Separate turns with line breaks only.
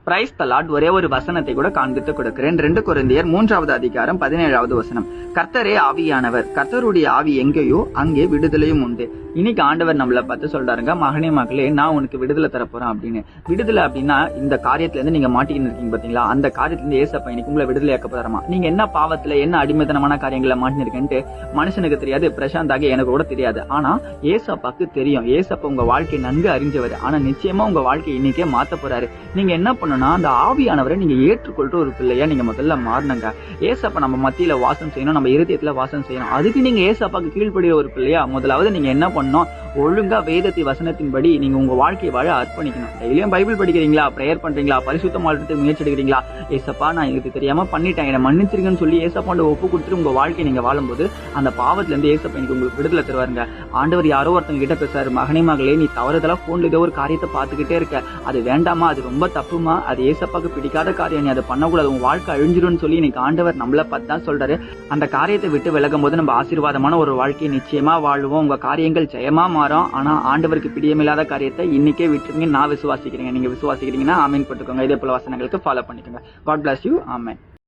Praise the Lord. ஒரே ஒரு வசனத்தை கூட காண்பித்து கொடுக்கிறேன். 2 கொரிந்தியர் 3வது அதிகாரம் 17வது வசனம். கர்த்தரே ஆவியானவர், கர்த்தருடைய ஆவி எங்கேயோ அங்கே விடுதலையும் உண்டு. இன்னைக்கு ஆண்டவர் நம்மள பார்த்து சொல்றாருங்க, மகனே மகளே நான் உனக்கு விடுதலை தரப்போறேன் அப்படின்னு. விடுதலை அப்படின்னா இந்த காரியத்துல இருந்து நீங்க மாட்டிக்கிட்டு இருக்கீங்க பாத்தீங்களா, அந்த காரியத்துல இருந்து ஏசப்பா இன்னைக்கு உங்களை விடுதலையாக்க போறாமா. நீங்க என்ன பாவத்துல என்ன அடிமைத்தனமான காரியங்களை மாட்டினிருக்கேன்ட்டு மனுஷனுக்கு தெரியாது, பிரசாந்தாக எனக்கு கூட தெரியாது. ஆனா ஏசப்பாக்கு தெரியும். ஏசப்பா உங்க வாழ்க்கையை நன்கு அறிஞ்சவர். ஆனா நிச்சயமா உங்க வாழ்க்கையை இன்னைக்கே மாத்த போறாரு. நீங்க என்ன பண்ணணும்னா அந்த ஆவியானவரை நீங்க ஏற்றுக்கொள்ற ஒரு பிள்ளையா நீங்க முதல்ல மாறணுங்க. ஏசப்பா நம்ம மத்தியில வாசம் செய்யணும், நம்ம இருதயத்துல வாசம் செய்யணும். அதுக்கு நீங்க ஏசப்பாக்கு கீழ்ப்படிய ஒரு பிள்ளையா முதலாவது நீங்க என்ன பண்ணணும், ஒழுங்கா வேதத்தை வசனத்தின்படி நீங்க உங்க வாழ்க்கையை வாழ அர்ப்பணிக்கணும். டெய்லியும் பைபிள் படிக்கிறீங்களா, பிரேயர் பண்றீங்களா, பரிசுத்தம் வாழ்றதுக்கு முயற்சி எடுக்கிறீங்களா, ஏசப்பா நான் எனக்கு தெரியாம பண்ணிட்டேன் என்னை மன்னிச்சிருக்கன்னு சொல்லி ஏசப்பாண்ட ஒப்பு கொடுத்துட்டு உங்க வாழ்க்கையை நீங்க வாழும்போது அந்த பாவத்துல இருந்து ஏசப்பா எனக்கு உங்களுக்கு விடுதலை தருவாருங்க. ஆண்டவர் யாரோ ஒருத்தவங்க கிட்ட பேசாரு, மகனே மகளே நீ தவறுதலா போன்ல ஏதோ ஒரு காரியத்தை பார்த்துக்கிட்டே இருக்க, அது வேண்டாமா, அது ரொம்ப தப்புமா, அது ஏசப்பாக்கு பிடிக்காத காரியம், நீ அதை பண்ணக்கூடாது, உங்க வாழ்க்கை அழிஞ்சிரும்னு சொல்லி இன்னைக்கு ஆண்டவர் நம்மள பார்த்து தான் சொல்றாரு. அந்த காரியத்தை விட்டு விலகும் போது நம்ம ஆசீர்வாதமான ஒரு வாழ்க்கையை நிச்சயமா வாழுவோம். உங்க காரியங்கள் ஜெயமா மாறும். ஆனா ஆண்டவருக்கு பிடியமில்லாத காரியத்தை இன்னைக்கே விட்டுருங்க. நான் விசுவாசிக்கிறேன், நீங்க விசுவாசிக்கிறீங்கன்னா ஆமீன் போட்டுக்கோங்க. இதே போல வசனங்களுக்கு ஃபாலோ பண்ணிக்கோங்க. God bless you. ஆமென்.